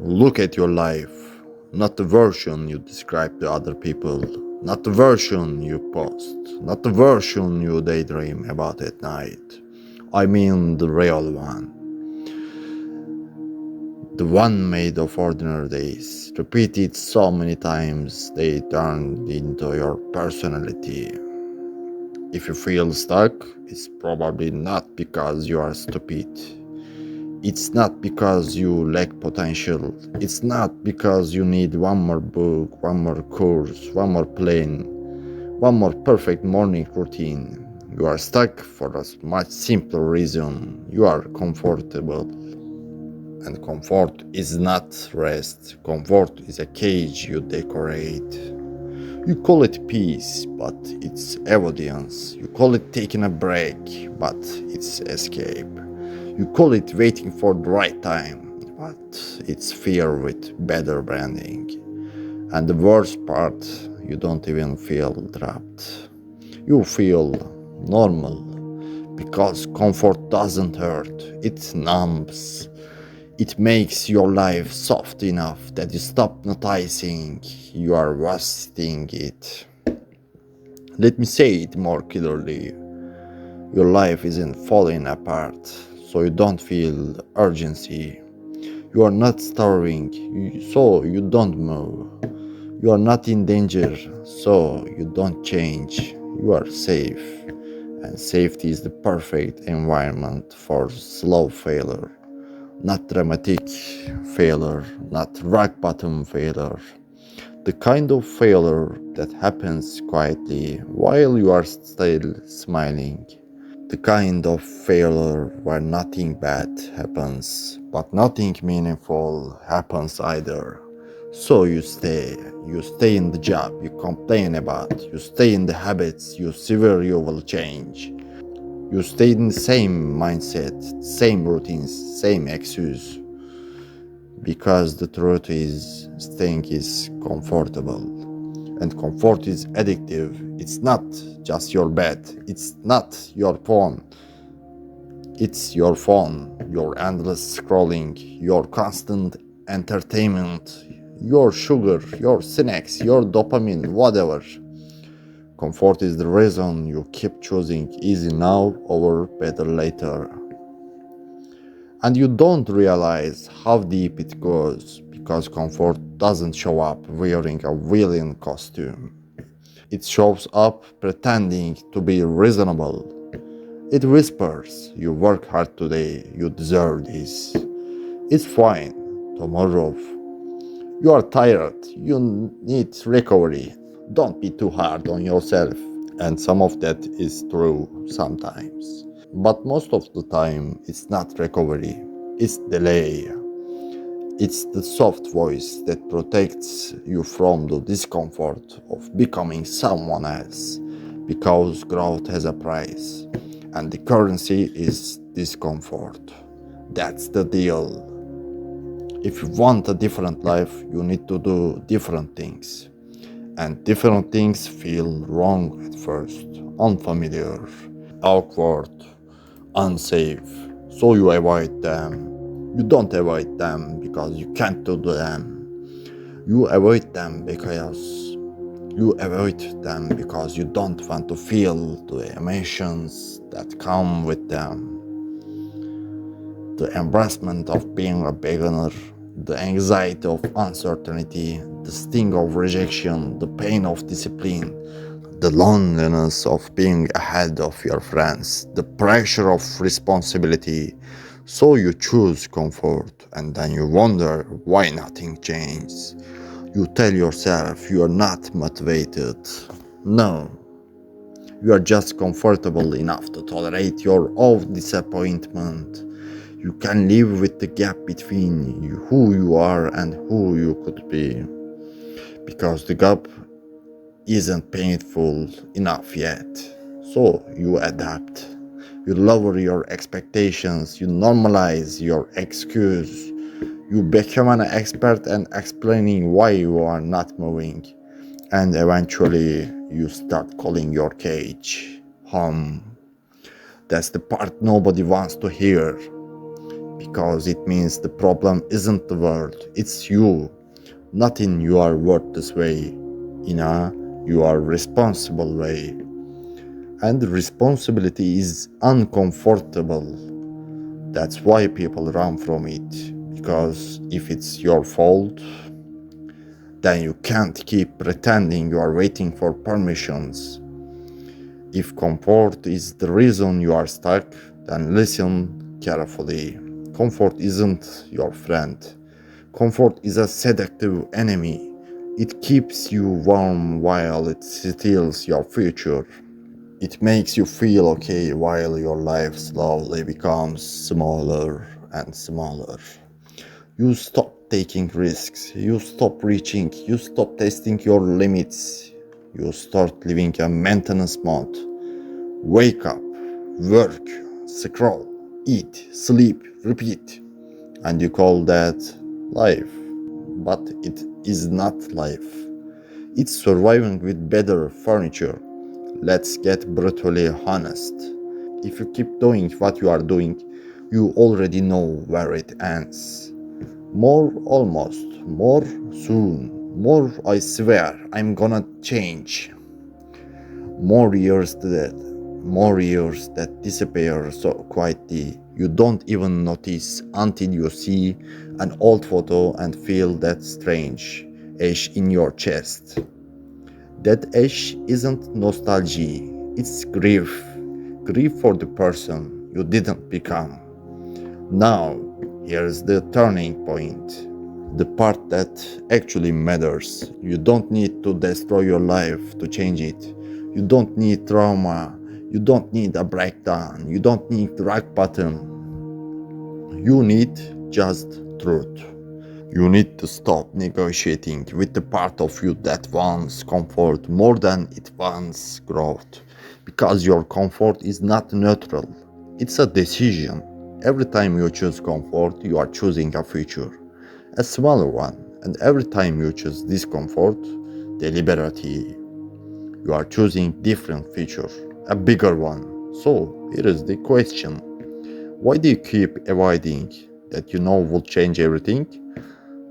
Look at your life, not the version you describe to other people, not the version you post, not the version you daydream about at night. I mean the real one. The one made of ordinary days, repeated so many times they turned into your personality. If you feel stuck, it's probably not because you are stupid. It's not because you lack potential. It's not because you need one more book, one more course, one more plane, one more perfect morning routine. You are stuck for a much simpler reason. You are comfortable. And comfort is not rest. Comfort is a cage you decorate. You call it peace, but it's avoidance. You call it taking a break, but it's escape. You call it waiting for the right time, but it's fear with better branding. And the worst part, you don't even feel trapped. You feel normal because comfort doesn't hurt, it numbs. It makes your life soft enough that you stop noticing you are wasting it. Let me say it more clearly. Your life isn't falling apart, so you don't feel urgency. You are not starving, so you don't move. You are not in danger, so you don't change. You are safe, and safety is the perfect environment for slow failure. Not dramatic failure, not rock bottom failure. The kind of failure that happens quietly while you are still smiling. The kind of failure where nothing bad happens, but nothing meaningful happens either. So you stay in the job you complain about, you stay in the habits you swear you will change. You stay in the same mindset, same routines, same excuse. Because the truth is, staying is comfortable. And comfort is addictive. It's not just your bed, it's not your phone. It's your phone, your endless scrolling, your constant entertainment, your sugar, your snacks, your dopamine, whatever. Comfort is the reason you keep choosing easy now over better later. And you don't realize how deep it goes because comfort doesn't show up wearing a villain costume. It shows up pretending to be reasonable. It whispers, you work hard today, you deserve this. It's fine, tomorrow. You are tired, you need recovery. Don't be too hard on yourself. And some of that is true sometimes. But most of the time, it's not recovery, it's delay. It's the soft voice that protects you from the discomfort of becoming someone else, because growth has a price, and the currency is discomfort. That's the deal. If you want a different life, you need to do different things. And different things feel wrong at first, unfamiliar, awkward, unsafe. So you avoid them. You don't avoid them because you can't do them. You avoid them because you don't want to feel the emotions that come with them. The embarrassment of being a beginner, the anxiety of uncertainty, the sting of rejection, the pain of discipline, the loneliness of being ahead of your friends, the pressure of responsibility. So you choose comfort and then you wonder why nothing changes. You tell yourself you are not motivated. No, you are just comfortable enough to tolerate your own disappointment. You can live with the gap between who you are and who you could be. Because the gap isn't painful enough yet. So you adapt. You lower your expectations. You normalize your excuse. You become an expert in explaining why you are not moving. And eventually you start calling your cage home. That's the part nobody wants to hear. because it means the problem isn't the world, it's you. Not in you are worth this way, in a you are responsible way. And responsibility is uncomfortable. That's why people run from it. Because if it's your fault, then you can't keep pretending you are waiting for permissions. If comfort is the reason you are stuck, then listen carefully. Comfort isn't your friend. Comfort is a seductive enemy. It keeps you warm while it steals your future. It makes you feel okay while your life slowly becomes smaller and smaller. You stop taking risks, you stop reaching, you stop testing your limits. You start living a maintenance mode. Wake up, work, scroll, eat, sleep, repeat. And you call that life. But it is not life. It's surviving with better furniture. Let's get brutally honest. If you keep doing what you are doing, you already know where it ends. More almost, more soon, more I swear I'm gonna change. More years that more years that disappear so quietly you don't even notice until you see an old photo and feel that strange ache in your chest. That ache isn't nostalgia, it's grief. Grief for the person you didn't become. Now, here's the turning point. The part that actually matters. You don't need to destroy your life to change it. You don't need trauma. You don't need a breakdown. You don't need rock bottom. You need just truth. You need to stop negotiating with the part of you that wants comfort more than it wants growth. Because your comfort is not neutral, it's a decision. Every time you choose comfort, you are choosing a future, a smaller one. And every time you choose discomfort, deliberately, you are choosing different future, a bigger one. So here is the question. Why do you keep avoiding that you know will change everything?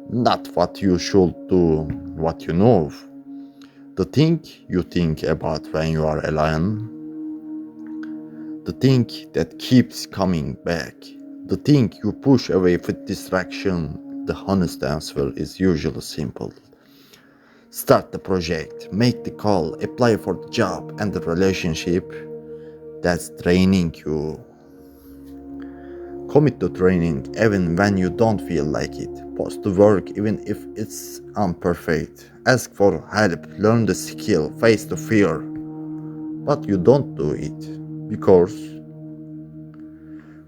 Not what you should do, what you know. The thing you think about when you are alone, the thing that keeps coming back, the thing you push away with distraction. The honest answer is usually simple. Start the project, make the call, apply for the job and the relationship that's draining you. Commit to training even when you don't feel like it. Post to work even if it's imperfect. Ask for help, learn the skill, face the fear. But you don't do it because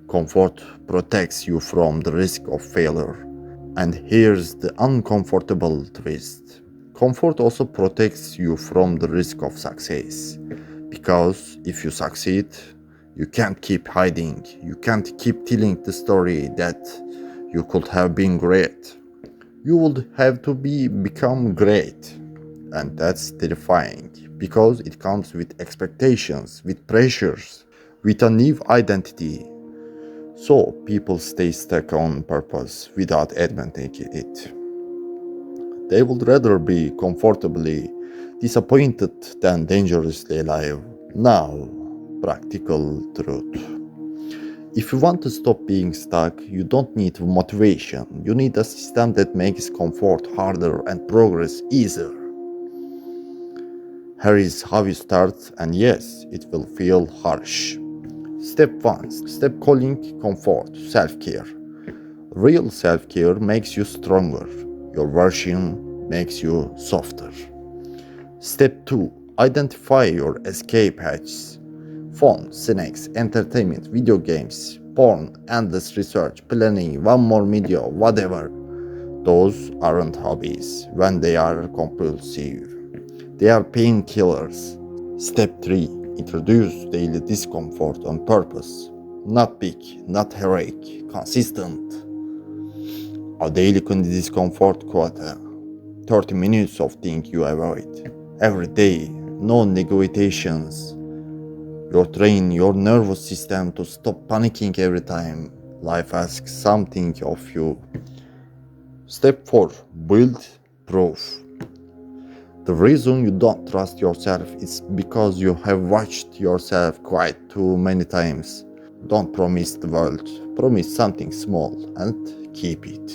comfort protects you from the risk of failure. And here's the uncomfortable twist. Comfort also protects you from the risk of success. Because if you succeed, you can't keep hiding. You can't keep telling the story that you could have been great. You would have to become great. And that's terrifying because it comes with expectations, with pressures, with a new identity. So people stay stuck on purpose without admitting it. They would rather be comfortably disappointed than dangerously alive. Now, practical truth. If you want to stop being stuck, you don't need motivation. You need a system that makes comfort harder and progress easier. Here is how you start, and yes, it will feel harsh. Step 1. Step calling comfort, self-care. Real self-care makes you stronger. Your version makes you softer. Step 2. Identify your escape hatches. Phone, snacks, entertainment, video games, porn, endless research, planning, one more video, whatever. Those aren't hobbies when they are compulsive. They are painkillers. Step 3. Introduce daily discomfort on purpose. Not big, not heroic, consistent. A daily discomfort quota. 30 minutes of things you avoid. Every day, no negotiations. You train your nervous system to stop panicking every time Life asks something of you. Step 4. Build proof. The reason you don't trust yourself is because you have watched yourself quite too many times. Don't promise the world. Promise something small and keep it.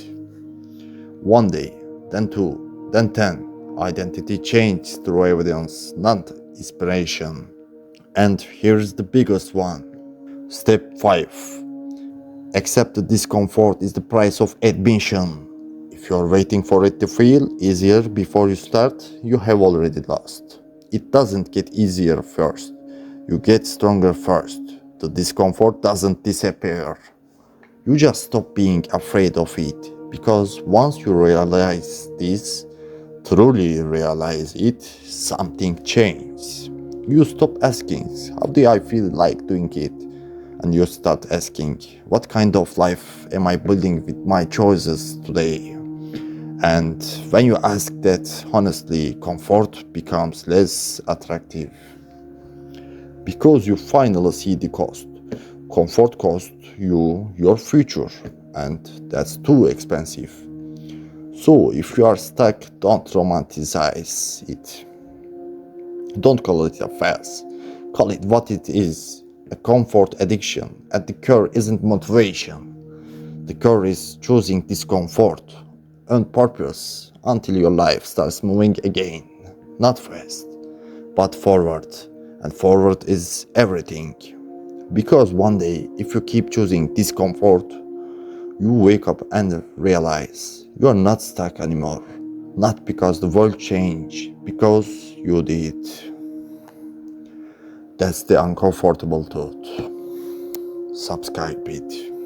One day, then two, then 10. Identity changes through evidence, not inspiration. And here's the biggest one. Step 5. Accept the discomfort is the price of admission. If you're waiting for it to feel easier before you start, you have already lost. It doesn't get easier first. You get stronger first. The discomfort doesn't disappear. You just stop being afraid of it. Because once you realize this, truly realize it, something changes. You stop asking, how do I feel like doing it? And you start asking, what kind of life am I building with my choices today? And when you ask that honestly, comfort becomes less attractive. Because you finally see the cost. Comfort costs you your future, and that's too expensive. So if you are stuck, don't romanticize it. Don't call it a phase. Call it what it is, a comfort addiction. At the core isn't motivation. The core is choosing discomfort on purpose until your life starts moving again. Not fast, but forward. And forward is everything. Because one day, if you keep choosing discomfort, you wake up and realize you are not stuck anymore. Not because the world changed, because you did. That's the uncomfortable truth. Subscribe it.